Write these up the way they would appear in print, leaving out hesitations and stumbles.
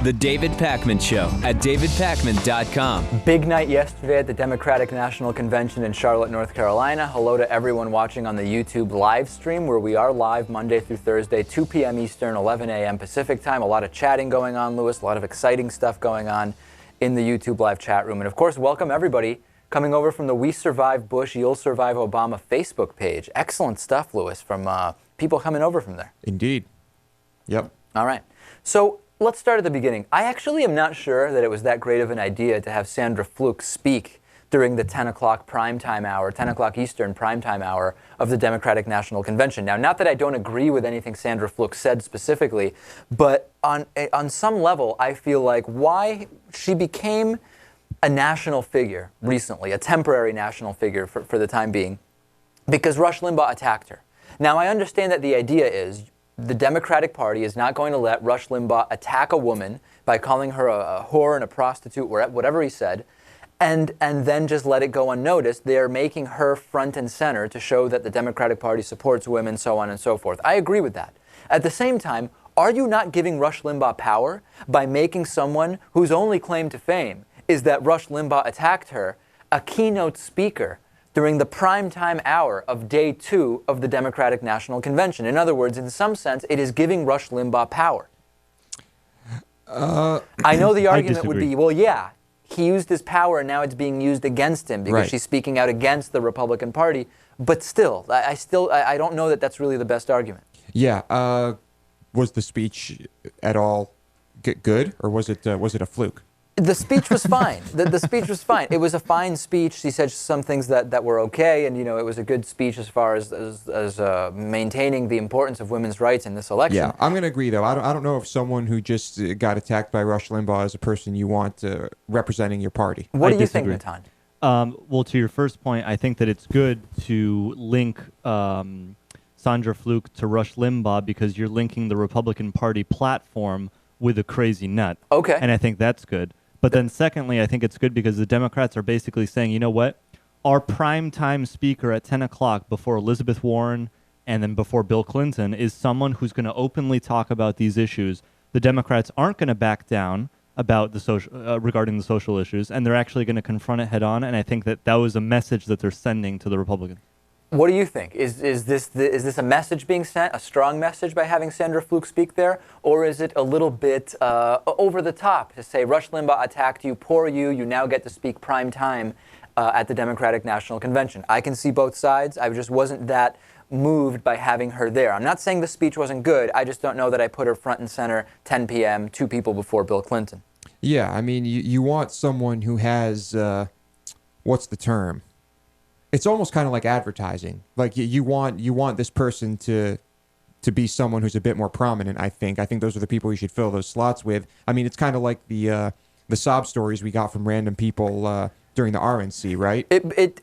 The David Pakman Show at davidpakman.com. Big night yesterday at the Democratic National Convention in Charlotte, North Carolina. Hello to everyone watching on the YouTube live stream, where we are live Monday through Thursday, 2 p.m. Eastern, 11 a.m. Pacific time. A lot of chatting going on, Lewis. A lot of exciting stuff going on in the YouTube live chat room. And of course, welcome everybody coming over from the We Survive Bush, You'll Survive Obama Facebook page. Excellent stuff, Lewis, from people coming over from there. Indeed. Yep. All right. So let's start at the beginning. I actually am not sure that it was that great of an idea to have Sandra Fluke speak during the 10 o'clock primetime hour, 10 o'clock Eastern primetime hour of the Democratic National Convention. Now, not that I don't agree with anything Sandra Fluke said specifically, but on some level, I feel like why she became a national figure recently, a temporary national figure for the time being, because Rush Limbaugh attacked her. Now, I understand that the idea is the Democratic Party is not going to let Rush Limbaugh attack a woman by calling her a whore and a prostitute, whatever he said, and then just let it go unnoticed. They are making her front and center to show that the Democratic Party supports women, so on and so forth. I agree with that. At the same time, are you not giving Rush Limbaugh power by making someone whose only claim to fame is that Rush Limbaugh attacked her a keynote speaker during the primetime hour of day 2 of the Democratic National Convention? In other words, in some sense, it is giving Rush Limbaugh power. I know the argument would be, well, yeah, he used his power and now it's being used against him because she's speaking out against the Republican Party. But still, I don't know that that's really the best argument. Yeah. Was the speech at all good, or was it a fluke? The speech was fine. The speech was fine. It was a fine speech. She said some things that were okay, and it was a good speech as far as maintaining the importance of women's rights in this election. Yeah, I'm going to agree though. I don't know if someone who just got attacked by Rush Limbaugh is a person you want representing your party. What do you think, Natan? Well, to your first point, I think that it's good to link Sandra Fluke to Rush Limbaugh because you're linking the Republican Party platform with a crazy nut. Okay. And I think that's good. But then secondly, I think it's good because the Democrats are basically saying, you know what? Our primetime speaker at 10 o'clock before Elizabeth Warren and then before Bill Clinton is someone who's going to openly talk about these issues. The Democrats aren't going to back down about the regarding the social issues, and they're actually going to confront it head on. And I think that was a message that they're sending to the Republicans. What do you think? Is this a message being sent, a strong message by having Sandra Fluke speak there, or is it a little bit over the top to say Rush Limbaugh attacked you, poor you, you now get to speak prime time at the Democratic National Convention? I can see both sides. I just wasn't that moved by having her there. I'm not saying the speech wasn't good. I just don't know that I put her front and center 10 p.m., 2 people before Bill Clinton. Yeah, I mean, you want someone who has, what's the term? It's almost kind of like advertising. Like you want this person to be someone who's a bit more prominent. I think those are the people you should fill those slots with. I mean, it's kind of like the sob stories we got from random people during the RNC, right?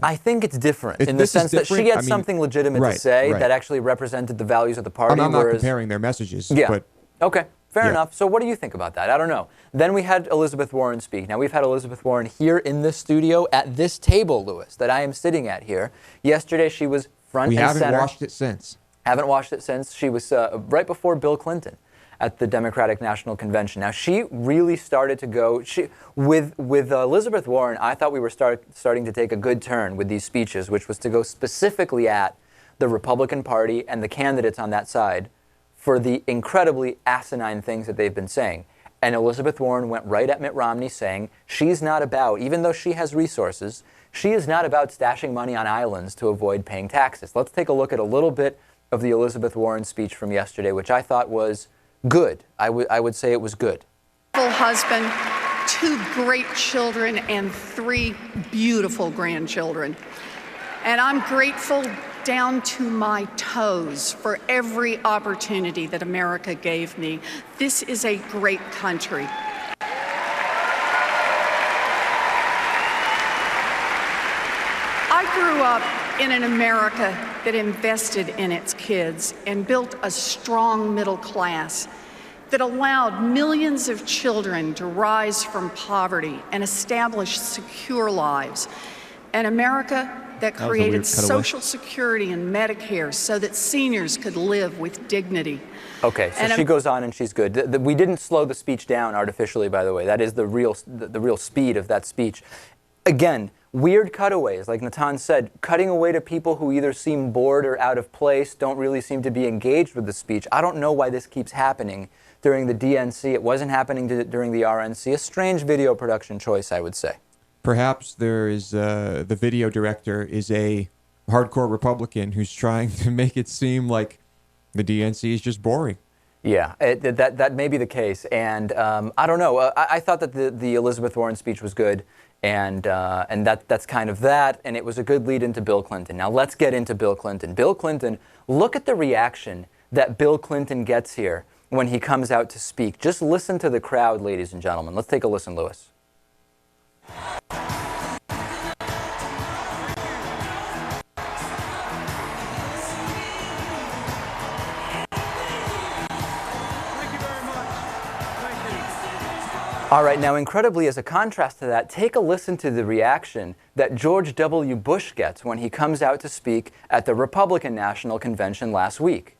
I think it's different in the sense that she had something legitimate to say that actually represented the values of the party. I'm not comparing their messages. Yeah. But okay. Fair enough. So what do you think about that? I don't know. Then we had Elizabeth Warren speak. Now, we've had Elizabeth Warren here in this studio at this table, Lewis, that I am sitting at here. Yesterday, she was front and center. We haven't washed it since. Haven't washed it since. She was right before Bill Clinton at the Democratic National Convention. Now, she really started to go, with Elizabeth Warren, I thought we were starting to take a good turn with these speeches, which was to go specifically at the Republican Party and the candidates on that side for the incredibly asinine things that they've been saying. And Elizabeth Warren went right at Mitt Romney saying she's not about, even though she has resources, she is not about stashing money on islands to avoid paying taxes. Let's take a look at a little bit of the Elizabeth Warren speech from yesterday, which I thought was good. I would say it was good. Husband, 2 great children, and 3 beautiful grandchildren. And I'm grateful down to my toes for every opportunity that America gave me. This is a great country. I grew up in an America that invested in its kids and built a strong middle class that allowed millions of children to rise from poverty and establish secure lives. An America that was a created weird cutaway. Social Security and Medicare so that seniors could live with dignity. Okay, so she goes on and she's good. We didn't slow the speech down artificially, by the way. That is the real speed of that speech. Again, weird cutaways, like Natan said, cutting away to people who either seem bored or out of place, don't really seem to be engaged with the speech. I don't know why this keeps happening during the DNC. It wasn't happening during the RNC. A strange video production choice, I would say. Perhaps there is the video director is a hardcore Republican who's trying to make it seem like the DNC is just boring. Yeah, that may be the case, and I don't know. I thought that the Elizabeth Warren speech was good, and that's kind of that, and it was a good lead into Bill Clinton. Now let's get into Bill Clinton. Bill Clinton, look at the reaction that Bill Clinton gets here when he comes out to speak. Just listen to the crowd, ladies and gentlemen. Let's take a listen, Lewis. All right, now incredibly, as a contrast to that, take a listen to the reaction that George W. Bush gets when he comes out to speak at the Republican National Convention last week.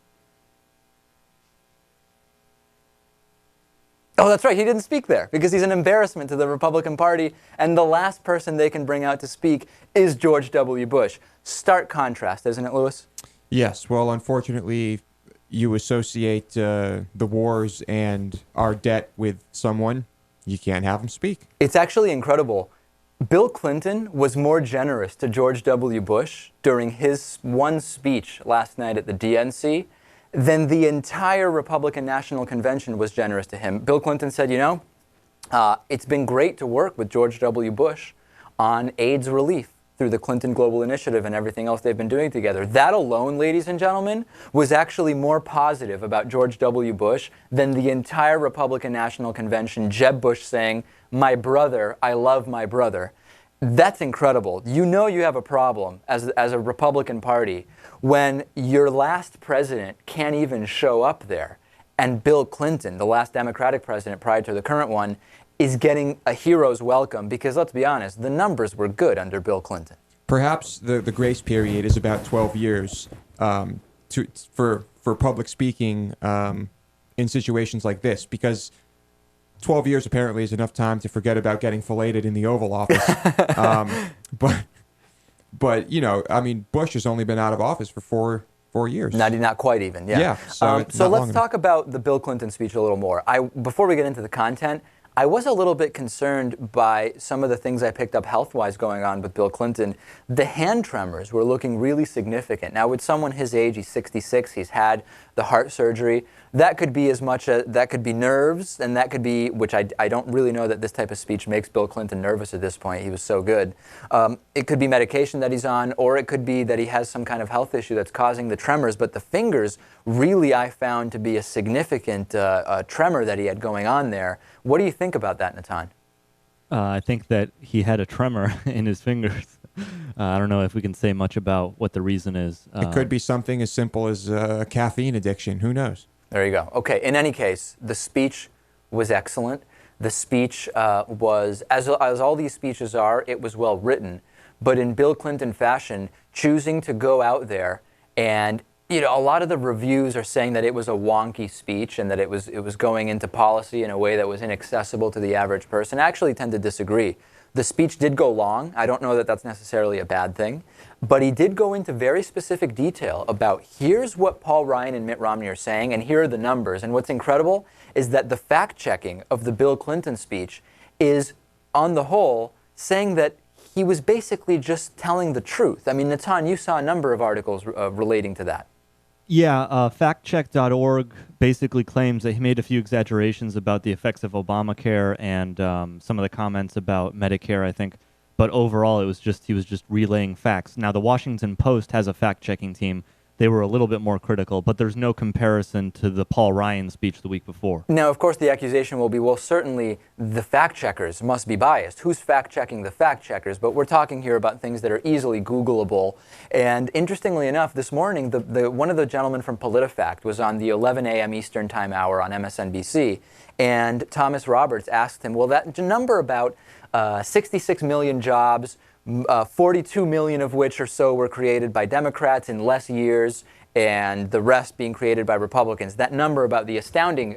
Oh, that's right, he didn't speak there because he's an embarrassment to the Republican Party, and the last person they can bring out to speak is George W. Bush. Stark contrast, isn't it, Lewis? Yes, well, unfortunately, you associate the wars and our debt with someone, you can't have him speak. It's actually incredible. Bill Clinton was more generous to George W. Bush during his one speech last night at the DNC than the entire Republican National Convention was generous to him. Bill Clinton said, you know, it's been great to work with George W. Bush on AIDS relief through the Clinton Global Initiative and everything else they've been doing together. That alone, ladies and gentlemen, was actually more positive about George W. Bush than the entire Republican National Convention, Jeb Bush saying, "My brother, I love my brother." That's incredible. You know you have a problem as a Republican Party when your last president can't even show up there. And Bill Clinton, the last Democratic president prior to the current one, is getting a hero's welcome because, let's be honest, the numbers were good under Bill Clinton. Perhaps the grace period is about 12 years for public speaking in situations like this, because 12 years apparently is enough time to forget about getting filleted in the Oval Office. But you know, I mean, Bush has only been out of office for four years. Not quite even, yeah. Yeah, so let's talk about the Bill Clinton speech a little more. Before we get into the content, I was a little bit concerned by some of the things I picked up health-wise going on with Bill Clinton. The hand tremors were looking really significant. Now, with someone his age, he's 66, he's had the heart surgery. That could be that could be nerves, and that could be, which I don't really know that this type of speech makes Bill Clinton nervous at this point. He was so good. It could be medication that he's on, or it could be that he has some kind of health issue that's causing the tremors. But the fingers really I found to be a significant tremor that he had going on there. What do you think about that, Natan? I think that he had a tremor in his fingers. I don't know if we can say much about what the reason is. It could be something as simple as a caffeine addiction. Who knows? There you go. Okay, in any case, the speech was excellent. The speech was, as all these speeches are, it was well written. But in Bill Clinton fashion, choosing to go out there and, you know, a lot of the reviews are saying that it was a wonky speech and that it was going into policy in a way that was inaccessible to the average person. I actually tend to disagree. The speech did go long. I don't know that that's necessarily a bad thing. But he did go into very specific detail about here's what Paul Ryan and Mitt Romney are saying, and here are the numbers. And what's incredible is that the fact-checking of the Bill Clinton speech is, on the whole, saying that he was basically just telling the truth. I mean, Natan, you saw a number of articles relating to that. Yeah, factcheck.org basically claims that he made a few exaggerations about the effects of Obamacare and some of the comments about Medicare, I think. But overall, he was just relaying facts. Now, the Washington Post has a fact-checking team. They were a little bit more critical, but there's no comparison to the Paul Ryan speech the week before. Now, of course, the accusation will be, well, certainly the fact-checkers must be biased. Who's fact-checking the fact-checkers? But we're talking here about things that are easily Googleable. And interestingly enough, this morning, one of the gentlemen from PolitiFact was on the 11 a.m. Eastern Time hour on MSNBC, and Thomas Roberts asked him, well, that number about 66 million jobs 42 million of which or so were created by Democrats in less years, and the rest being created by Republicans. That number about the astounding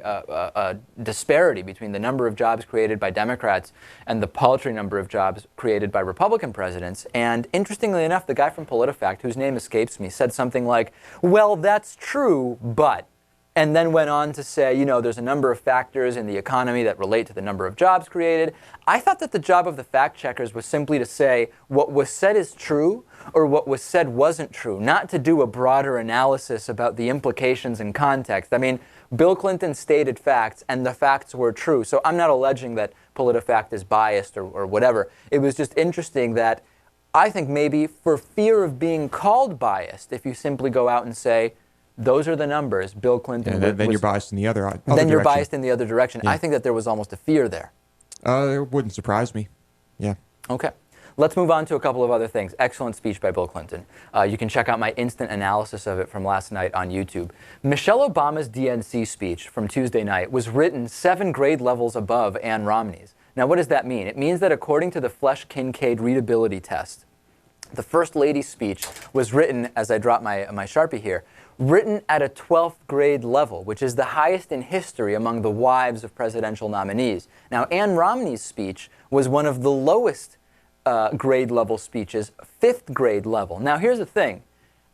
disparity between the number of jobs created by Democrats and the paltry number of jobs created by Republican presidents. And interestingly enough, the guy from PolitiFact, whose name escapes me, said something like, well, that's true, but, and then went on to say, you know, there's a number of factors in the economy that relate to the number of jobs created. I thought that the job of the fact checkers was simply to say what was said is true or what was said wasn't true, not to do a broader analysis about the implications and context. I mean, Bill Clinton stated facts, and the facts were true. So I'm not alleging that PolitiFact is biased or whatever. It was just interesting that I think maybe for fear of being called biased, if you simply go out and say, those are the numbers, Bill Clinton then you're biased in the other direction. Then you're biased in the other direction. Yeah. I think that there was almost a fear there. It wouldn't surprise me. Yeah. Okay. Let's move on to a couple of other things. Excellent speech by Bill Clinton. You can check out my instant analysis of it from last night on YouTube. Michelle Obama's DNC speech from Tuesday night was written 7 grade levels above Ann Romney's. Now, what does that mean? It means that according to the Flesch-Kincaid readability test, the First Lady's speech was written, as I drop my Sharpie here, written at a 12th grade level, which is the highest in history among the wives of presidential nominees. Now, Ann Romney's speech was one of the lowest grade level speeches, 5th grade level. Now, here's the thing.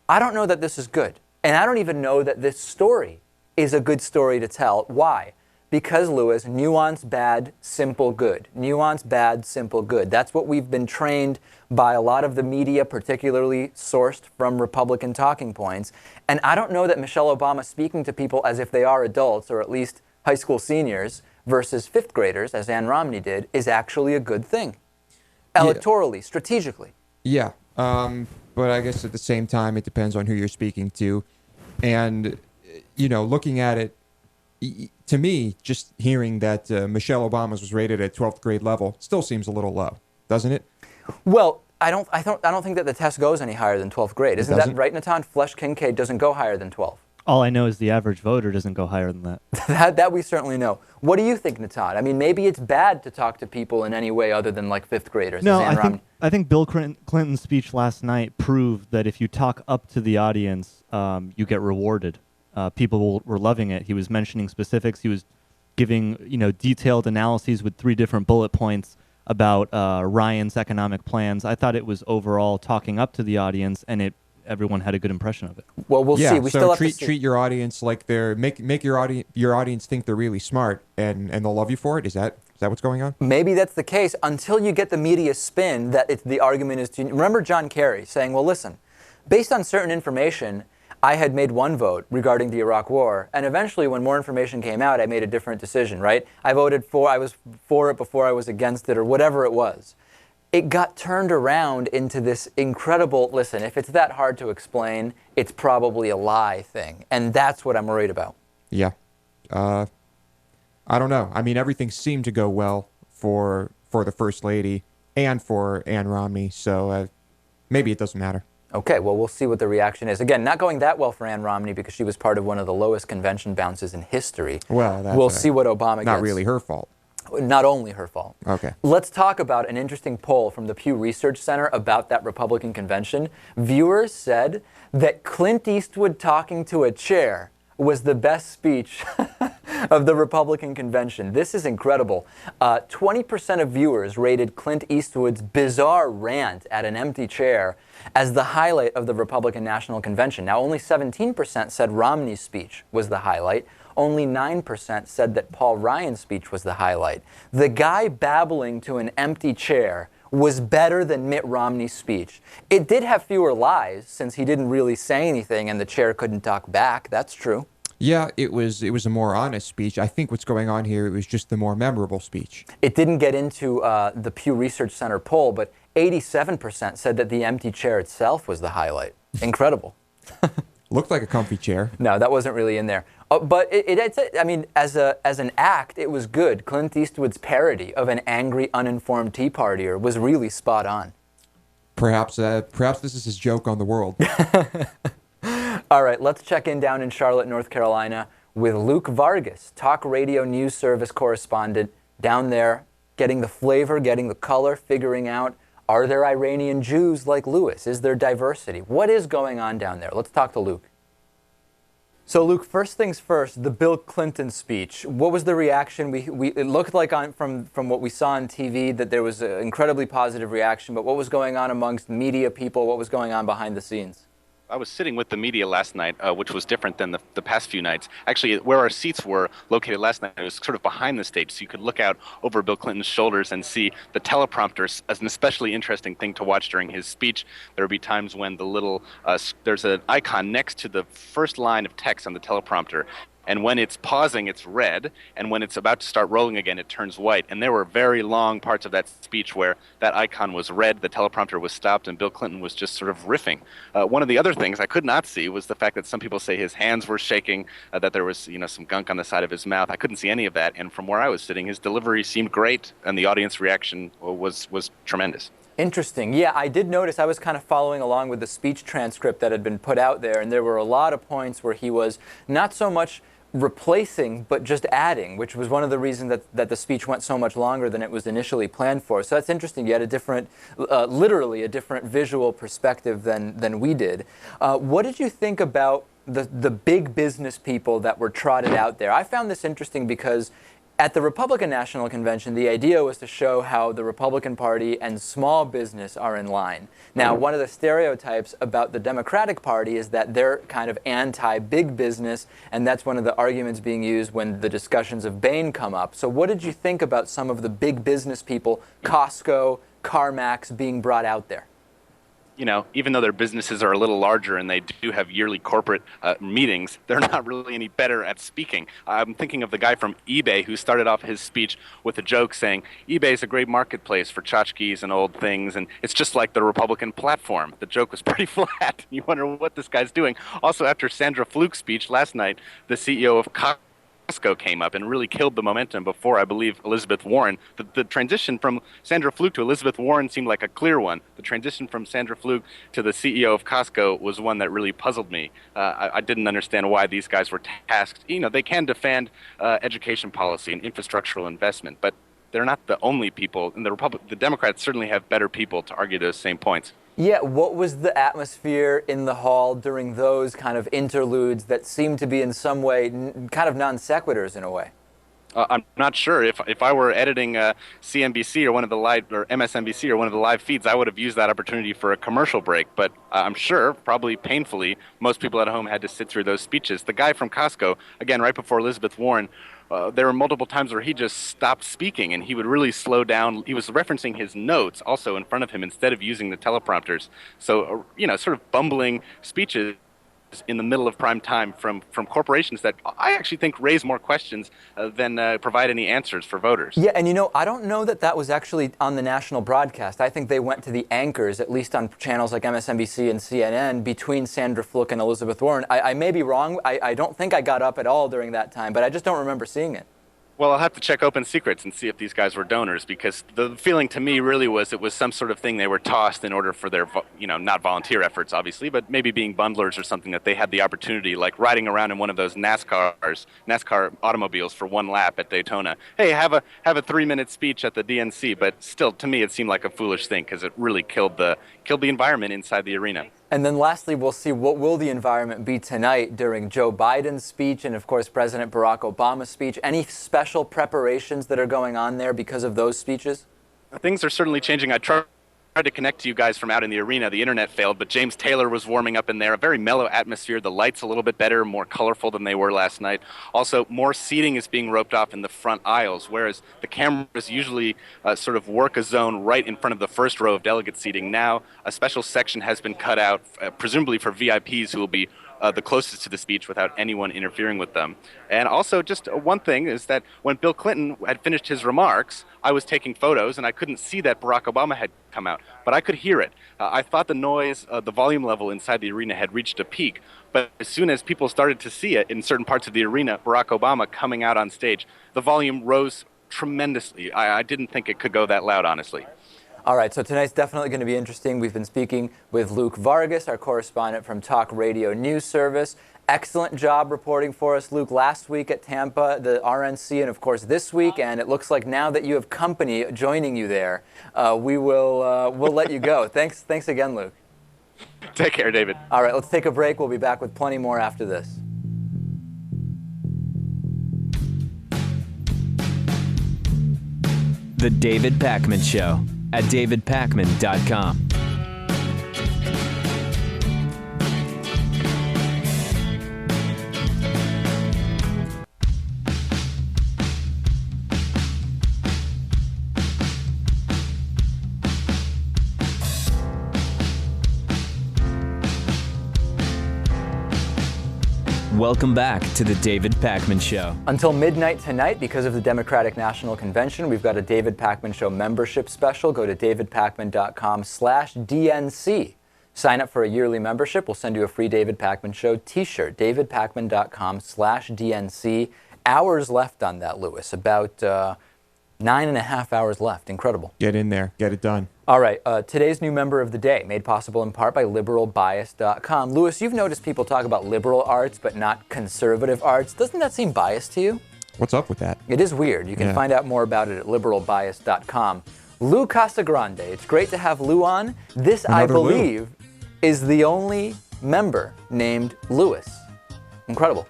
I don't know that this is good. And I don't even know that this story is a good story to tell. Why? Because, Lewis, nuance, bad, simple, good. Nuance, bad, simple, good. That's what we've been trained by a lot of the media, particularly sourced from Republican talking points. And I don't know that Michelle Obama speaking to people as if they are adults, or at least high school seniors, versus 5th graders, as Ann Romney did, is actually a good thing. Electorally, strategically. Yeah, but I guess at the same time, it depends on who you're speaking to. And, you know, looking at it, to me, just hearing that Michelle Obama's was rated at 12th grade level still seems a little low, doesn't it? Well, I don't think that the test goes any higher than 12th grade. Isn't that right, Natan? Flesch-Kincaid doesn't go higher than 12. All I know is the average voter doesn't go higher than that. that we certainly know. What do you think, Natan? I mean, maybe it's bad to talk to people in any way other than like 5th graders. No, I think Bill Clinton's speech last night proved that if you talk up to the audience, you get rewarded. People were loving it. He was mentioning specifics. He was giving, you know, detailed analyses with 3 different bullet points about Ryan's economic plans. I thought it was overall talking up to the audience, and everyone had a good impression of it. Well, we'll see. We still have to see. Treat your audience like they're make your audience think they're really smart, and they'll love you for it. Is that what's going on? Maybe that's the case until you get the media spin that the argument is to. Remember John Kerry saying, "Well, listen, based on certain information, I had made one vote regarding the Iraq War, and eventually, when more information came out, I made a different decision. Right? I was for it before I was against it, or whatever it was." It got turned around into this incredible, listen, if it's that hard to explain, it's probably a lie thing. And that's what I'm worried about. Yeah. I don't know. I mean, everything seemed to go well for the First Lady and for Ann Romney, so maybe it doesn't matter. Okay, well, we'll see what the reaction is. Again, not going that well for Ann Romney because she was part of one of the lowest convention bounces in history. Well, we'll see what Obama gets. Not really her fault. Not only her fault. Okay. Let's talk about an interesting poll from the Pew Research Center about that Republican convention. Viewers said that Clint Eastwood talking to a chair was the best speech of the Republican convention. This is incredible. 20% of viewers rated Clint Eastwood's bizarre rant at an empty chair as the highlight of the Republican National Convention. Now, only 17% said Romney's speech was the highlight. Only 9% said that Paul Ryan's speech was the highlight. The guy babbling to an empty chair was better than Mitt Romney's speech. It did have fewer lies since he didn't really say anything and the chair couldn't talk back. That's true. Yeah, it was a more honest speech. I think what's going on here, it was just the more memorable speech. It didn't get into the Pew Research Center poll, but 87% said that the empty chair itself was the highlight. Incredible. Looked like a comfy chair. No, that wasn't really in there. But I mean, as an act, it was good. Clint Eastwood's parody of an angry, uninformed Tea Partier was really spot on. Perhaps this is his joke on the world. All right, let's check in down in Charlotte, North Carolina, with Luke Vargas, talk radio news service correspondent down there, getting the flavor, getting the color, figuring out Are there Iranian Jews like Lewis? Is there diversity? What is going on down there? Let's talk to Luke. So, Luke, first things first, the Bill Clinton speech. What was the reaction? It looked like from what we saw on TV that there was an incredibly positive reaction, but what was going on amongst media people? What was going on behind the scenes? I was sitting with the media last night, which was different than the past few nights. Actually, where our seats were located last night, it was sort of behind the stage, so you could look out over Bill Clinton's shoulders and see the teleprompter as an especially interesting thing to watch during his speech. There would be times when there's an icon next to the first line of text on the teleprompter, and when it's pausing, it's red, and when it's about to start rolling again, it turns white. And there were very long parts of that speech where that icon was red, the teleprompter was stopped, and Bill Clinton was just sort of riffing. One of the other things I could not see was the fact that some people say his hands were shaking, that there was some gunk on the side of his mouth. I couldn't see any of that, and from where I was sitting, his delivery seemed great, and the audience reaction was tremendous. Interesting. Yeah, I did notice. I was kind of following along with the speech transcript that had been put out there, and there were a lot of points where he was not so much replacing, but just adding, which was one of the reasons that the speech went so much longer than it was initially planned for. So that's interesting. You had a different, literally a different visual perspective than we did. What did you think about the big business people that were trotted out there? I found this interesting because at the Republican National Convention, the idea was to show how the Republican Party and small business are in line. Now, one of the stereotypes about the Democratic Party is that they're kind of anti-big business, and that's one of the arguments being used when the discussions of Bain come up. So what did you think about some of the big business people, Costco, CarMax, being brought out there? Even though their businesses are a little larger and they do have yearly corporate meetings, they're not really any better at speaking. I'm thinking of the guy from eBay who started off his speech with a joke saying, eBay is a great marketplace for tchotchkes and old things, and it's just like the Republican platform. The joke was pretty flat. You wonder what this guy's doing. Also, after Sandra Fluke's speech last night, the CEO of Costco came up and really killed the momentum before, I believe, Elizabeth Warren. The transition from Sandra Fluke to Elizabeth Warren seemed like a clear one. The transition from Sandra Fluke to the CEO of Costco was one that really puzzled me. I didn't understand why these guys were tasked. They can defend education policy and infrastructural investment, but they're not the only people. And the Democrats certainly have better people to argue those same points. Yeah, what was the atmosphere in the hall during those kind of interludes that seemed to be in some way kind of non sequiturs in a way? I'm not sure. If I were editing CNBC or one of the live, or MSNBC or one of the live feeds, I would have used that opportunity for a commercial break. But I'm sure, probably painfully, most people at home had to sit through those speeches. The guy from Costco, again, right before Elizabeth Warren, there were multiple times where he just stopped speaking and he would really slow down. He was referencing his notes also in front of him instead of using the teleprompters. So, sort of bumbling speeches in the middle of prime time from corporations that I actually think raise more questions than provide any answers for voters. Yeah, and I don't know that was actually on the national broadcast. I think they went to the anchors, at least on channels like MSNBC and CNN, between Sandra Fluke and Elizabeth Warren. I may be wrong. I don't think I got up at all during that time, but I just don't remember seeing it. Well, I'll have to check Open Secrets and see if these guys were donors, because the feeling to me really was it was some sort of thing they were tossed in order for their, not volunteer efforts, obviously, but maybe being bundlers or something, that they had the opportunity, like riding around in one of those NASCAR automobiles for one lap at Daytona. Hey, have a 3-minute speech at the DNC, but still, to me, it seemed like a foolish thing because it really killed the environment inside the arena. And then lastly, we'll see what will the environment be tonight during Joe Biden's speech and, of course, President Barack Obama's speech. Any special preparations that are going on there because of those speeches? Things are certainly changing. I tried to connect to you guys from out in the arena. The internet failed, but James Taylor was warming up in there. A very mellow atmosphere. The lights a little bit better, more colorful than they were last night. Also, more seating is being roped off in the front aisles, whereas the cameras usually sort of work a zone right in front of the first row of delegate seating. Now, a special section has been cut out, presumably for VIPs who will be the closest to the speech without anyone interfering with them. And also, just one thing is that when Bill Clinton had finished his remarks, I was taking photos and I couldn't see that Barack Obama had come out, but I could hear it. I thought the noise, the volume level inside the arena had reached a peak, but as soon as people started to see it in certain parts of the arena, Barack Obama coming out on stage, the volume rose tremendously. I didn't think it could go that loud, honestly. All right, so tonight's definitely going to be interesting. We've been speaking with Luke Vargas, our correspondent from Talk Radio News Service, Excellent job reporting for us, Luke. Last week at Tampa, the RNC, and of course this week. And it looks like now that you have company joining you there, we'll let you go. Thanks again, Luke. Take care, David. All right, let's take a break. We'll be back with plenty more after this. The David Pakman Show at davidpakman.com. Welcome back to the David Pakman Show. Until midnight tonight, because of the Democratic National Convention, we've got a David Pakman Show membership special. Go to davidpakman.com/DNC. Sign up for a yearly membership. We'll send you a free David Pakman Show t-shirt. davidpakman.com/DNC. Hours left on that, Lewis. About 9.5 hours left. Incredible. Get in there. Get it done. All right, today's new member of the day, made possible in part by liberalbias.com. Lewis, you've noticed people talk about liberal arts but not conservative arts. Doesn't that seem biased to you? What's up with that? It is weird. You can find out more about it at liberalbias.com. Lou Casagrande. It's great to have Lou on. This, I believe, is the only member named Lewis. Incredible.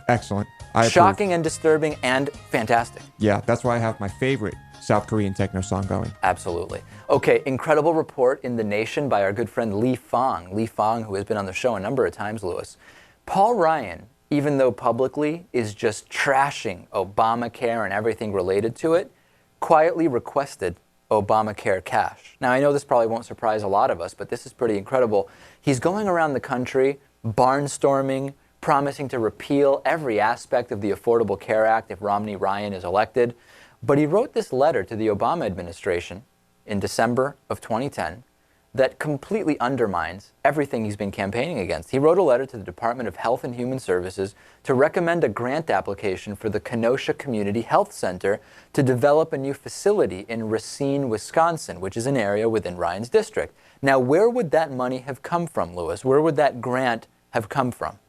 Excellent. Shocking and disturbing and fantastic. Yeah, that's why I have my favorite South Korean techno song going. Absolutely. Okay, incredible report in The Nation by our good friend Lee Fong. Lee Fong, who has been on the show a number of times, Lewis. Paul Ryan, even though publicly is just trashing Obamacare and everything related to it, quietly requested Obamacare cash. Now, I know this probably won't surprise a lot of us, but this is pretty incredible. He's going around the country barnstorming, promising to repeal every aspect of the Affordable Care Act if Romney Ryan is elected. But he wrote this letter to the Obama administration in December of 2010 that completely undermines everything he's been campaigning against. He wrote a letter to the Department of Health and Human Services to recommend a grant application for the Kenosha Community Health Center to develop a new facility in Racine, Wisconsin, which is an area within Ryan's district. Now, where would that money have come from, Lewis? Where would that grant have come from?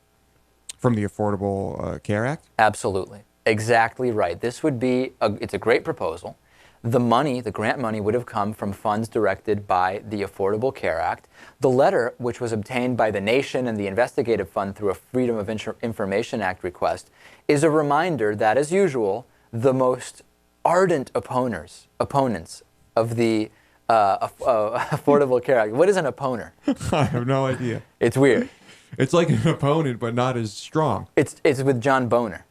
From the Affordable Care Act? Absolutely. Exactly right. This would be, it's a great proposal. The money, the grant money, would have come from funds directed by the Affordable Care Act. The letter, which was obtained by The Nation and the Investigative Fund through a Freedom of Information Act request, is a reminder that, as usual, the most ardent opponents of the Affordable Care Act. What is an opponent? I have no idea. It's weird. It's like an opponent, but not as strong. It's with John Boner.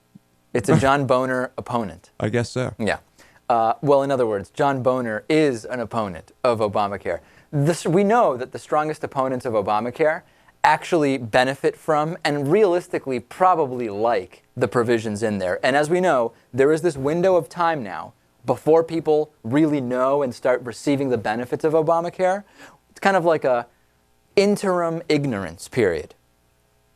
It's a John Boner opponent. I guess so. Yeah. Well, in other words, John Boner is an opponent of Obamacare. We know that the strongest opponents of Obamacare actually benefit from and realistically probably like the provisions in there. And as we know, there is this window of time now before people really know and start receiving the benefits of Obamacare. It's kind of like a interim ignorance period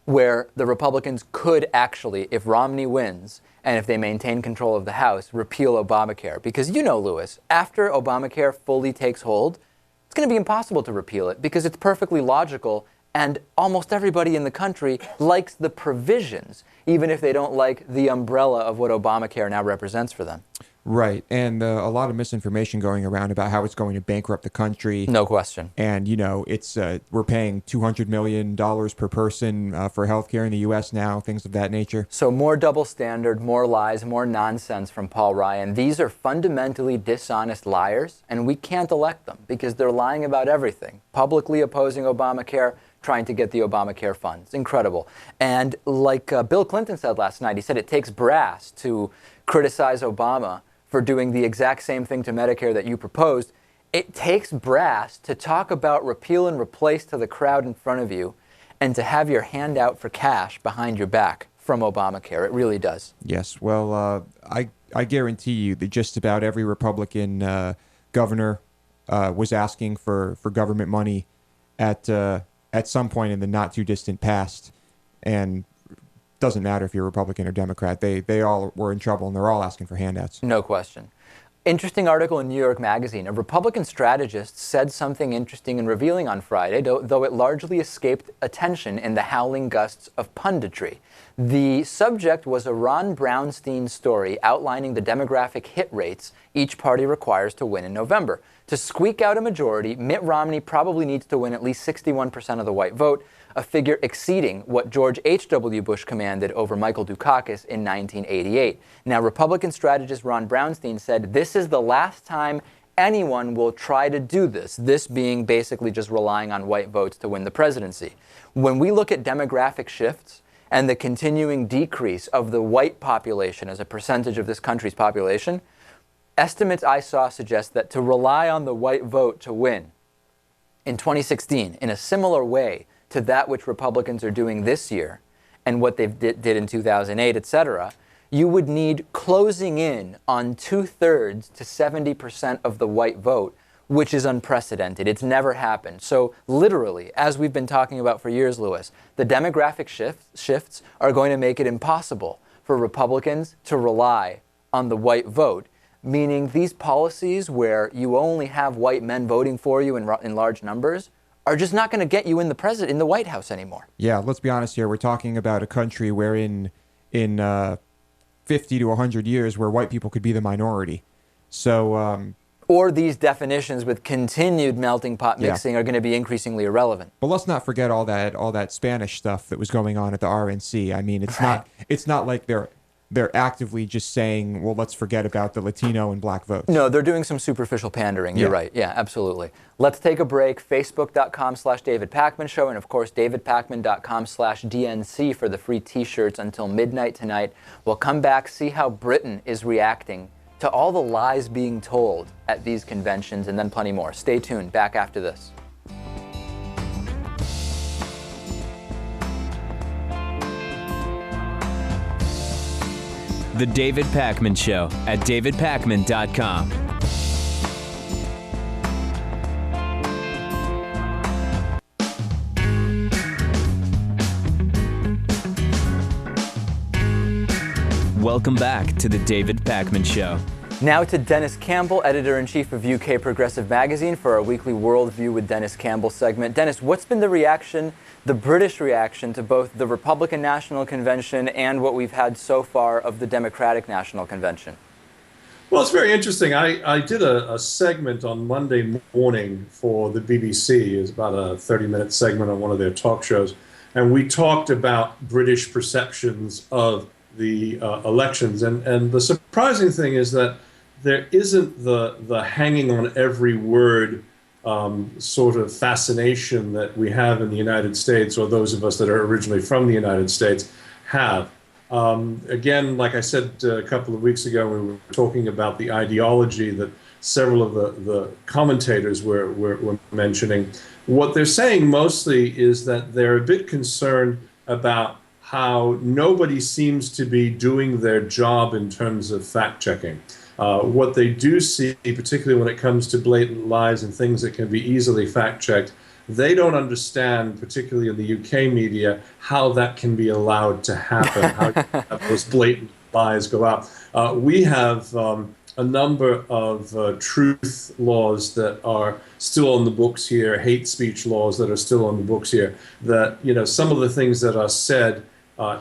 where the Republicans could actually, if Romney wins and if they maintain control of the House, repeal Obamacare. Because you know, Lewis, after Obamacare fully takes hold, it's going to be impossible to repeal it because it's perfectly logical and almost everybody in the country likes the provisions, even if they don't like the umbrella of what Obamacare now represents for them. Right, and a lot of misinformation going around about how it's going to bankrupt the country. No question. And, you know, it's we're paying $200 million per person for healthcare in the U.S. now, things of that nature. So more double standard, more lies, more nonsense from Paul Ryan. These are fundamentally dishonest liars, and we can't elect them because they're lying about everything. Publicly opposing Obamacare, trying to get the Obamacare funds. Incredible. And like Bill Clinton said last night, he said it takes brass to criticize Obama for doing the exact same thing to Medicare that you proposed. It takes brass to talk about repeal and replace to the crowd in front of you and to have your hand out for cash behind your back from Obamacare. It really does. Yes. Well, I guarantee you that just about every Republican governor was asking for government money at some point in the not too distant past, and doesn't matter if you're Republican or Democrat. They all were in trouble, and they're all asking for handouts. No question. Interesting article in New York Magazine. A Republican strategist said something interesting and revealing on Friday, though it largely escaped attention in the howling gusts of punditry. The subject was a Ron Brownstein story outlining the demographic hit rates each party requires to win in November. To squeak out a majority, Mitt Romney probably needs to win at least 61% of the white vote, a figure exceeding what George H.W. Bush commanded over Michael Dukakis in 1988. Now, Republican strategist Ron Brownstein said this is the last time anyone will try to do this being basically just relying on white votes to win the presidency. When we look at demographic shifts and the continuing decrease of the white population as a percentage of this country's population, estimates I saw suggest that to rely on the white vote to win in 2016 in a similar way to that which Republicans are doing this year and what they did in 2008, etc., you would need closing in on 2/3 to 70% of the white vote, which is unprecedented. It's never happened. So literally, as we've been talking about for years, Lewis, the demographic shifts are going to make it impossible for Republicans to rely on the white vote, meaning these policies where you only have white men voting for you in large numbers are just not going to get you in the White House anymore. Yeah, let's be honest here. We're talking about a country where in 50 to 100 years where white people could be the minority. So or these definitions with continued melting pot mixing are going to be increasingly irrelevant. But let's not forget all that Spanish stuff that was going on at the RNC. I mean, it's not like they're actively just saying, well, let's forget about the Latino and black votes. No, they're doing some superficial pandering. You're right. Yeah, absolutely. Let's take a break. Facebook.com/David Pakman Show, and of course, DavidPakman.com/DNC for the free t-shirts until midnight tonight. We'll come back, see how Britain is reacting to all the lies being told at these conventions, and then plenty more. Stay tuned. Back after this. The David Pakman Show at davidpakman.com. Welcome back to the David Pakman Show. Now to Dennis Campbell, editor-in-chief of UK Progressive Magazine, for our weekly Worldview with Dennis Campbell segment. Dennis, what's been the reaction, the British reaction, to both the Republican National Convention and what we've had so far of the Democratic National Convention? Well, it's very interesting. I did a segment on Monday morning for the BBC. It was about a 30-minute segment on one of their talk shows. And we talked about British perceptions of the elections. And the surprising thing is that there isn't the hanging on every word sort of fascination that we have in the United States, or those of us that are originally from the United States have. Again, like I said a couple of weeks ago, we were talking about the ideology that several of the commentators were mentioning. What they're saying mostly is that they're a bit concerned about how nobody seems to be doing their job in terms of fact-checking. What they do see, particularly when it comes to blatant lies and things that can be easily fact-checked, they don't understand, particularly in the UK media, how that can be allowed to happen, how those blatant lies go out. We have a number of truth laws that are still on the books here, hate speech laws that are still on the books here, that, you know, some of the things that are said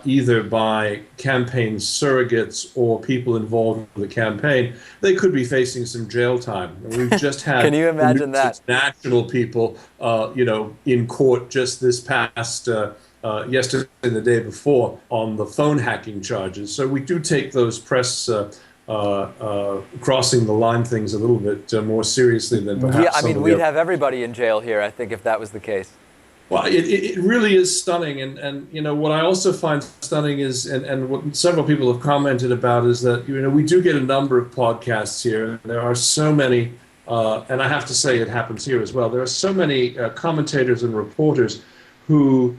either by campaign surrogates or people involved in the campaign, they could be facing some jail time. And we've just had Can you imagine that? National people, you know, in court just this past yesterday and the day before on the phone hacking charges. So we do take those press crossing the line things a little bit more seriously than perhaps. Yeah, I mean, we'd have everybody in jail here, I think, if that was the case. Well, it really is stunning, and you know what I also find stunning is, and what several people have commented about is that, you know, we do get a number of podcasts here, and there are so many, and I have to say it happens here as well. There are so many commentators and reporters who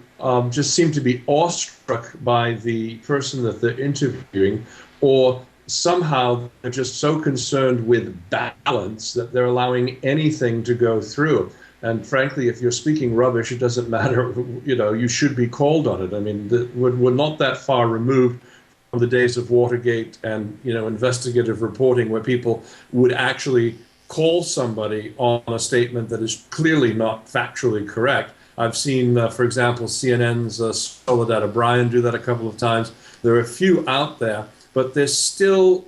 just seem to be awestruck by the person that they're interviewing, or somehow they're just so concerned with balance that they're allowing anything to go through. And frankly, if you're speaking rubbish, it doesn't matter, you know, you should be called on it. I mean, we're not that far removed the days of Watergate and, investigative reporting, where people would actually call somebody on a statement that is clearly not factually correct. I've seen, for example, CNN's Soledad O'Brien do that a couple of times. There are a few out there, but there's still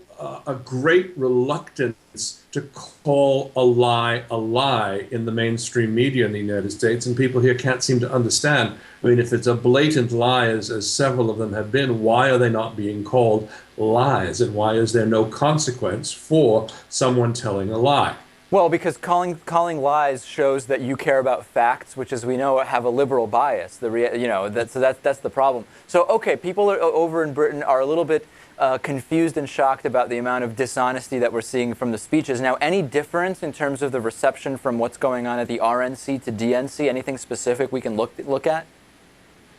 a great reluctance to call a lie in the mainstream media in the United States, and people here can't seem to understand. I mean, if it's a blatant lie, as several of them have been, why are they not being called lies, and why is there no consequence for someone telling a lie? Well, because calling lies shows that you care about facts, which, as we know, have a liberal bias. That's the problem. So, okay, people over in Britain are a little bit confused and shocked about the amount of dishonesty that we're seeing from the speeches. Now, any difference in terms of the reception from what's going on at the RNC to DNC? Anything specific we can look at?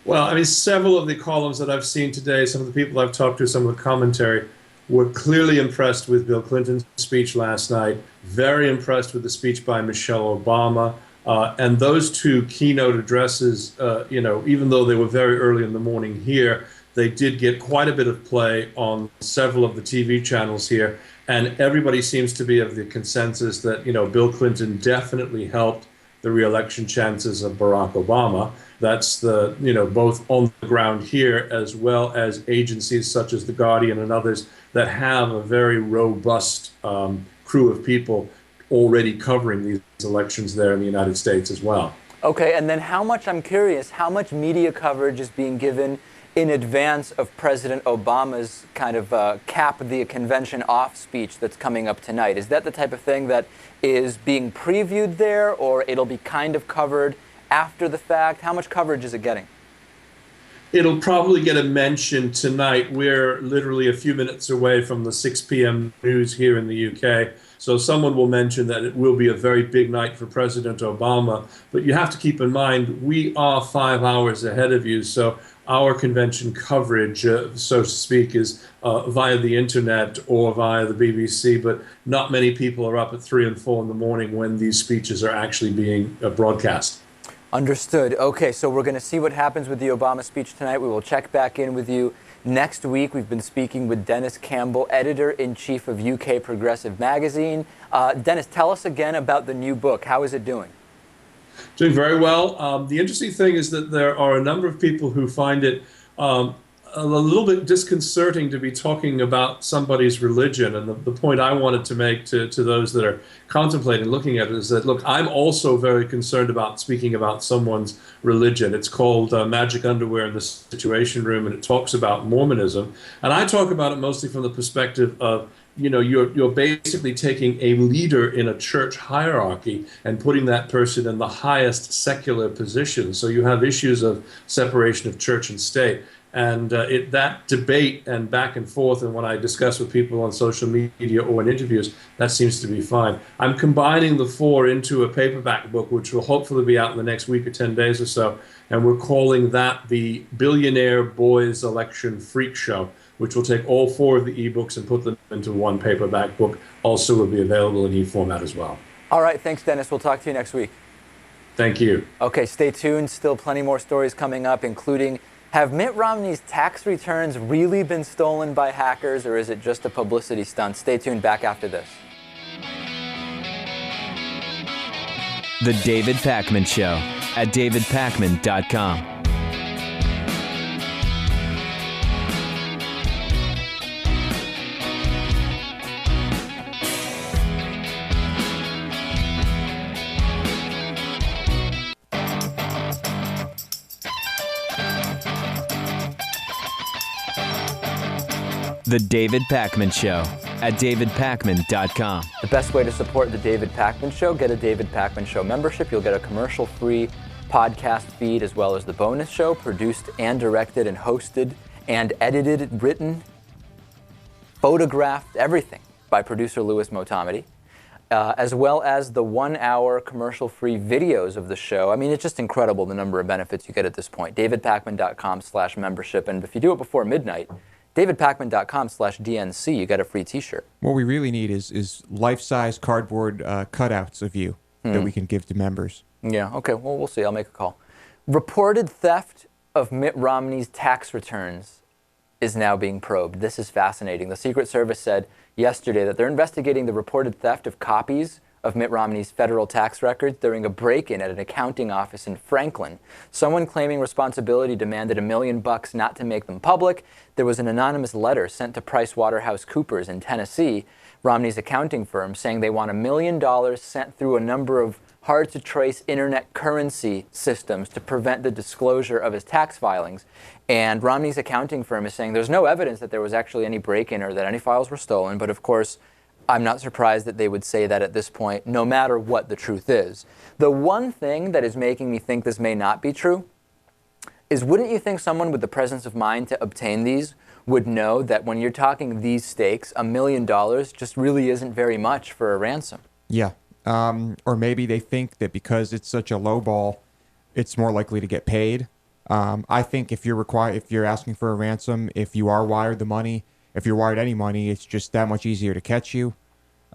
Well, I mean, several of the columns that I've seen today, some of the people I've talked to, some of the commentary, were clearly impressed with Bill Clinton's speech last night, very impressed with the speech by Michelle Obama. And those two keynote addresses, even though they were very early in the morning here, they did get quite a bit of play on several of the TV channels here. And everybody seems to be of the consensus that, Bill Clinton definitely helped the re-election chances of Barack Obama. That's both on the ground here, as well as agencies such as The Guardian and others that have a very robust crew of people already covering these elections there in the United States as well. Okay, and then I'm curious, how much media coverage is being given in advance of President Obama's kind of cap the convention off speech that's coming up tonight? Is that the type of thing that is being previewed there, or it'll be kind of covered after the fact? How much coverage is it getting? It'll probably get a mention tonight. We're literally a few minutes away from the 6 p.m. news here in the UK. So someone will mention that it will be a very big night for President Obama. But you have to keep in mind, we are 5 hours ahead of you. So our convention coverage, so to speak, is via the internet or via the BBC. But not many people are up at 3 and 4 in the morning when these speeches are actually being broadcast. Understood. Okay, so we're going to see what happens with the Obama speech tonight. We will check back in with you next week. We've been speaking with Dennis Campbell, editor-in-chief of UK Progressive Magazine. Dennis, tell us again about the new book. How is it doing? Doing very well. The interesting thing is that there are a number of people who find it a little bit disconcerting to be talking about somebody's religion. And the point I wanted to make to those that are contemplating looking at it is that, look, I'm also very concerned about speaking about someone's religion. It's called Magic Underwear in the Situation Room, and it talks about Mormonism. And I talk about it mostly from the perspective of, you're basically taking a leader in a church hierarchy and putting that person in the highest secular position. So you have issues of separation of church and state. And that debate and back and forth, and when I discuss with people on social media or in interviews, that seems to be fine. I'm combining the four into a paperback book, which will hopefully be out in the next week or 10 days or so. And we're calling that the Billionaire Boys Election Freak Show, which will take all four of the ebooks and put them into one paperback book. Also will be available in e-format as well. All right. Thanks, Dennis. We'll talk to you next week. Thank you. Okay, stay tuned. Still plenty more stories coming up, including, have Mitt Romney's tax returns really been stolen by hackers, or is it just a publicity stunt? Stay tuned. Back after this. The David Pakman Show at davidpakman.com. The David Pakman Show at davidpakman.com. The best way to support The David Pakman Show, get a David Pakman Show membership. You'll get a commercial-free podcast feed, as well as the bonus show, produced and directed and hosted and edited, written, photographed, everything by producer Louis Motamedi, as well as the 1-hour commercial-free videos of the show. I mean, it's just incredible the number of benefits you get at this point. davidpakman.com/membership. And if you do it before midnight, davidpakman.com/DNC, you get a free t-shirt. What we really need is life-size cardboard cutouts of you that we can give to members. Yeah, okay, well, we'll see. I'll make a call. Reported theft of Mitt Romney's tax returns is now being probed. This is fascinating. The Secret Service said yesterday that they're investigating the reported theft of copies of Mitt Romney's federal tax records during a break-in at an accounting office in Franklin. Someone claiming responsibility demanded $1 million not to make them public. There was an anonymous letter sent to PricewaterhouseCoopers in Tennessee, Romney's accounting firm, saying they want $1 million sent through a number of hard-to-trace internet currency systems to prevent the disclosure of his tax filings. And Romney's accounting firm is saying there's no evidence that there was actually any break-in or that any files were stolen, but of course, I'm not surprised that they would say that at this point, no matter what the truth is. The one thing that is making me think this may not be true is, wouldn't you think someone with the presence of mind to obtain these would know that when you're talking these stakes, $1 million just really isn't very much for a ransom? Yeah. Or maybe they think that because it's such a low ball, it's more likely to get paid. I think if you're asking for a ransom, if you are wired the money, if you're wired any money, it's just that much easier to catch you.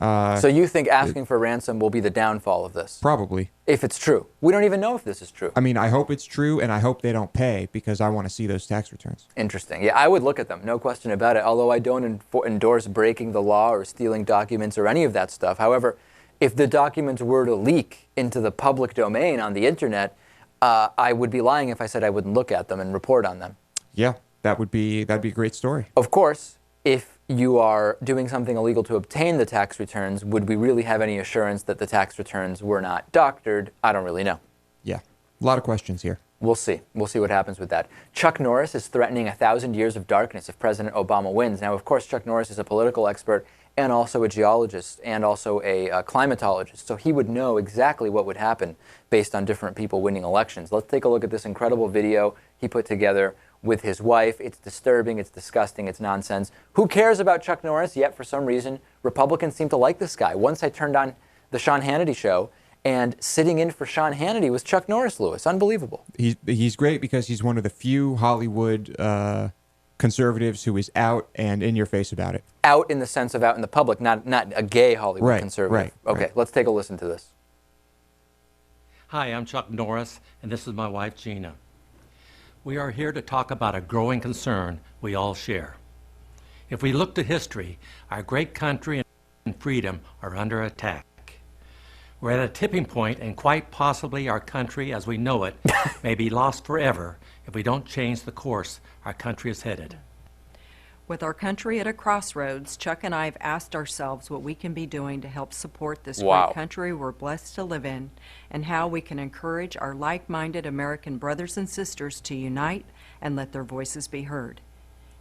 So you think asking for ransom will be the downfall of this? Probably. If it's true. We don't even know if this is true. I mean, I hope it's true, and I hope they don't pay, because I want to see those tax returns. Interesting. Yeah, I would look at them, no question about it, although I don't endorse breaking the law or stealing documents or any of that stuff. However, if the documents were to leak into the public domain on the internet, I would be lying if I said I wouldn't look at them and report on them. Yeah, that'd be a great story. Of course, if you are doing something illegal to obtain the tax returns, would we really have any assurance that the tax returns were not doctored? I don't really know. Yeah, a lot of questions here. We'll see. We'll see what happens with that. Chuck Norris is threatening 1,000 years of darkness if President Obama wins. Now, of course, Chuck Norris is a political expert and also a geologist and also a climatologist, so he would know exactly what would happen based on different people winning elections. Let's take a look at this incredible video he put together with his wife. It's disturbing, it's disgusting, it's nonsense. Who cares about Chuck Norris? Yet, for some reason, Republicans seem to like this guy. Once I turned on the Sean Hannity show, and sitting in for Sean Hannity was Chuck Norris, Lewis. Unbelievable. He's great because he's one of the few Hollywood conservatives who is out and in your face about it. Out in the sense of out in the public, not a gay Hollywood conservative. Right. Okay, let's take a listen to this. Hi, I'm Chuck Norris, and this is my wife, Gina. We are here to talk about a growing concern we all share. If we look to history, our great country and freedom are under attack. We're at a tipping point, and quite possibly our country as we know it may be lost forever if we don't change the course our country is headed. With our country at a crossroads, Chuck and I have asked ourselves what we can be doing to help support this great country we're blessed to live in, and how we can encourage our like-minded American brothers and sisters to unite and let their voices be heard.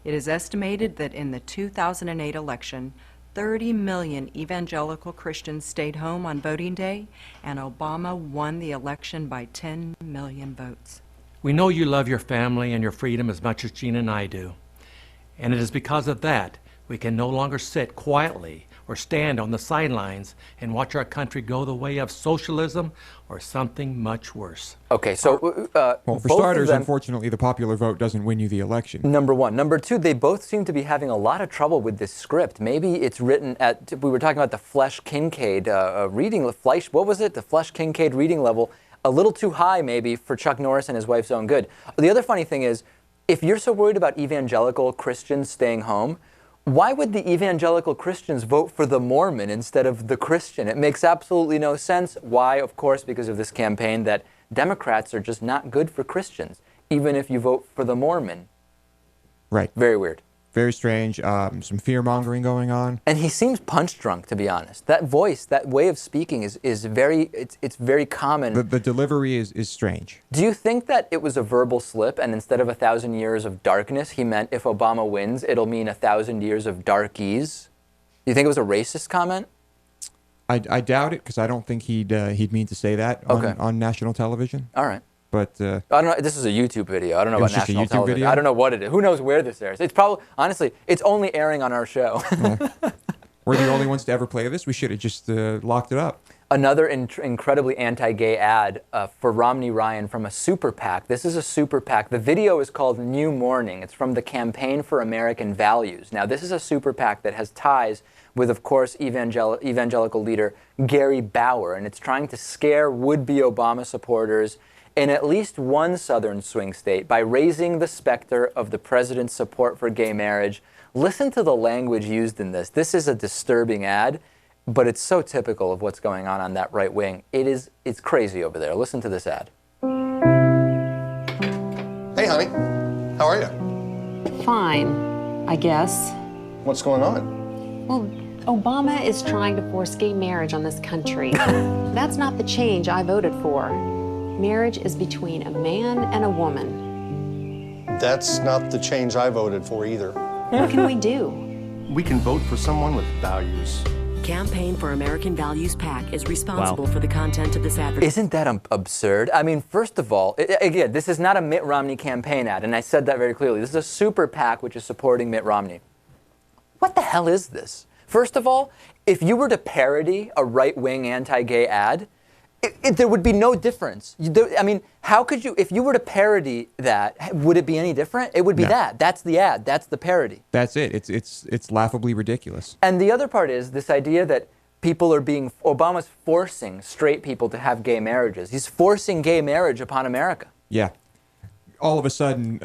It is estimated that in the 2008 election, 30 million evangelical Christians stayed home on voting day, and Obama won the election by 10 million votes. We know you love your family and your freedom as much as Gina and I do. And it is because of that we can no longer sit quietly or stand on the sidelines and watch our country go the way of socialism or something much worse. Okay, so well, for starters, unfortunately, the popular vote doesn't win you the election. Number one. Number two, they both seem to be having a lot of trouble with this script. Maybe it's written at, we were talking about the Flesh Kincaid reading, what was it? The Flesh Kincaid reading level, a little too high maybe for Chuck Norris and his wife's own good. The other funny thing is, if you're so worried about evangelical Christians staying home, why would the evangelical Christians vote for the Mormon instead of the Christian? It makes absolutely no sense. Why? Of course, because of this campaign that Democrats are just not good for Christians, even if you vote for the Mormon. Right. Very weird. Very strange. Some fear-mongering going on. And he seems punch-drunk, to be honest. That voice, that way of speaking is very, it's very common. The delivery is strange. Do you think that it was a verbal slip, and instead of 1,000 years of darkness, he meant if Obama wins, it'll mean 1,000 years of darkies? Do you think it was a racist comment? I doubt it, because I don't think he'd mean to say that on national television. All right. But I don't know. This is a YouTube video. I don't know about national television. Video? I don't know what it is. Who knows where this airs? It's probably, honestly, it's only airing on our show. We're the only ones to ever play this. We should have just locked it up. Another incredibly anti-gay ad for Romney Ryan from a super PAC. This is a super PAC. The video is called New Morning. It's from the Campaign for American Values. Now, this is a super PAC that has ties with, of course, evangelical leader Gary Bauer, and it's trying to scare would-be Obama supporters in at least one southern swing state by raising the specter of the president's support for gay marriage. Listen to the language used in this. This is a disturbing ad, but it's so typical of what's going on that right wing. It's crazy over there. Listen to this ad. Hey, honey. How are you? Fine, I guess. What's going on? Well, Obama is trying to force gay marriage on this country. That's not the change I voted for. Marriage is between a man and a woman. That's not the change I voted for either. What can we do? We can vote for someone with values. Campaign for American Values PAC is responsible for the content of this advertisement. Isn't that absurd? I mean, first of all, again, this is not a Mitt Romney campaign ad, and I said that very clearly. This is a super PAC which is supporting Mitt Romney. What the hell is this? First of all, if you were to parody a right-wing anti-gay ad, there would be no difference. I mean, how could you, if you were to parody that, would it be any different? It would be that. That's the ad. That's the parody. That's it. It's laughably ridiculous. And the other part is this idea that Obama's forcing straight people to have gay marriages. He's forcing gay marriage upon America. Yeah. All of a sudden,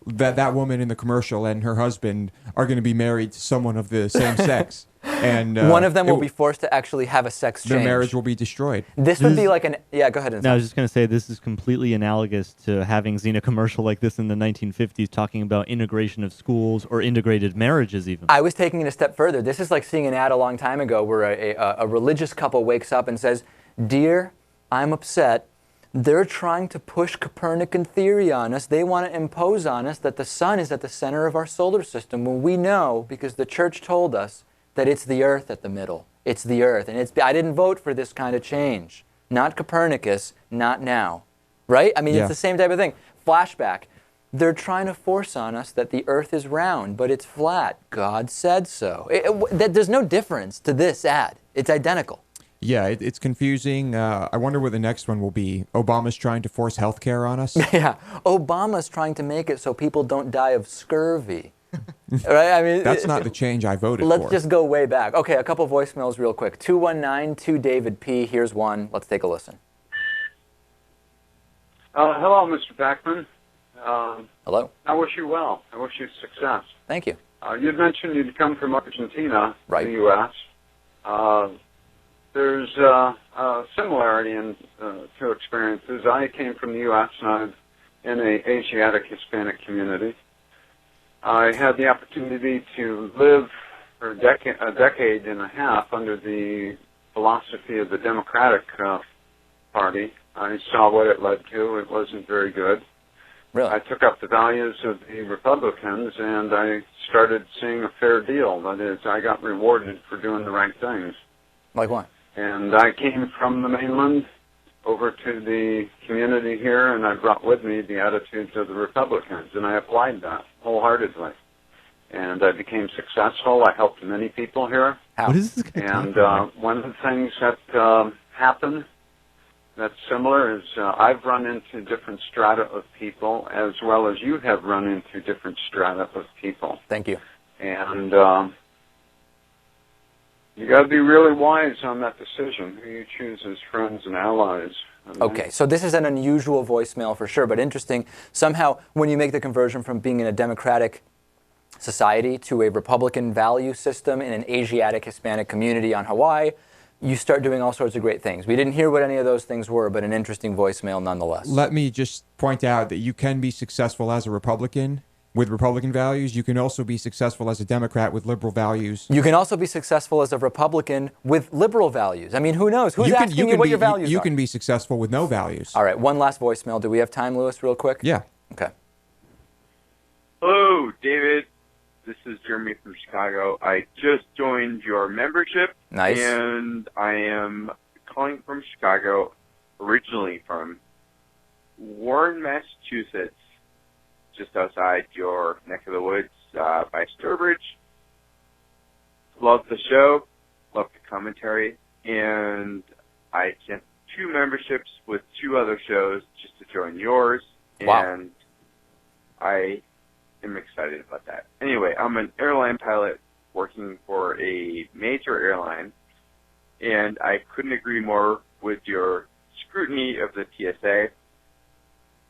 that woman in the commercial and her husband are going to be married to someone of the same sex. And one of them will be forced to actually have a sex change. Their marriage will be destroyed. This would be like yeah, go ahead. No, I was just going to say this is completely analogous to having seen a commercial like this in the 1950s talking about integration of schools or integrated marriages even. I was taking it a step further. This is like seeing an ad a long time ago where a religious couple wakes up and says, "Dear, I'm upset. They're trying to push Copernican theory on us. They want to impose on us that the sun is at the center of our solar system when we know, because the church told us, that it's the earth at the middle. It's the earth. And I didn't vote for this kind of change. Not Copernicus, not now." Right? I mean, it's the same type of thing. Flashback. They're trying to force on us that the earth is round, but it's flat. God said so. There's no difference to this ad. It's identical. Yeah, it's confusing. I wonder what the next one will be. Obama's trying to force health care on us? Yeah. Obama's trying to make it so people don't die of scurvy. Right? I mean, that's not the change I voted for. Let's just go way back. Okay, a couple voicemails real quick. 219-2 P. Here's one. Let's take a listen. Hello, Mr. Pakman. Hello. I wish you well. I wish you success. Thank you. You'd mentioned you'd come from Argentina, right, the U.S. There's a similarity in two experiences. I came from the U.S. and I'm in an Asiatic Hispanic community. I had the opportunity to live for a decade and a half under the philosophy of the Democratic Party. I saw what it led to. It wasn't very good. Really? I took up the values of the Republicans, and I started seeing a fair deal. That is, I got rewarded for doing the right things. Like what? And I came from the mainland over to the community here, and I brought with me the attitudes of the Republicans, and I applied that wholeheartedly. And I became successful. I helped many people here. How? What is this guy and one of the things that happened that's similar is I've run into different strata of people, as well as you have run into different strata of people. Thank you. And you got to be really wise on that decision, who you choose as friends and allies. Okay, so this is an unusual voicemail for sure, but interesting. Somehow, when you make the conversion from being in a democratic society to a Republican value system in an Asiatic Hispanic community on Hawaii, you start doing all sorts of great things. We didn't hear what any of those things were, but an interesting voicemail nonetheless. Let me just point out that you can be successful as a Republican with Republican values. You can also be successful as a Democrat with liberal values. You can also be successful as a Republican with liberal values. I mean, who knows? Who's asking you what your values are? You can be successful with no values. All right, one last voicemail. Do we have time, Lewis, real quick? Yeah. Okay. Hello, David. This is Jeremy from Chicago. I just joined your membership. Nice. And I am calling from Chicago, originally from Warren, Massachusetts, just outside your neck of the woods by Sturbridge. Love the show, love the commentary, and I sent 2 memberships with 2 other shows just to join yours. Wow. And I am excited about that. Anyway, I'm an airline pilot working for a major airline, and I couldn't agree more with your scrutiny of the TSA.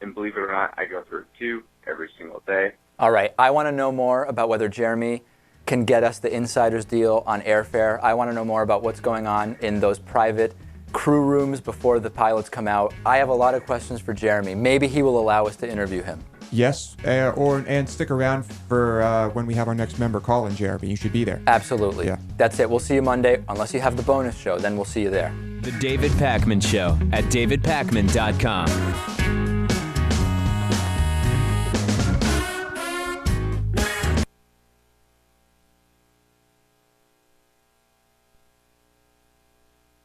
And believe it or not, I go through it too every single day. All right. I want to know more about whether Jeremy can get us the insider's deal on airfare. I want to know more about what's going on in those private crew rooms before the pilots come out. I have a lot of questions for Jeremy. Maybe he will allow us to interview him. Yes, and stick around for when we have our next member call in, Jeremy. You should be there. Absolutely. Yeah. That's it. We'll see you Monday. Unless you have the bonus show, then we'll see you there. The David Pakman Show at davidpakman.com.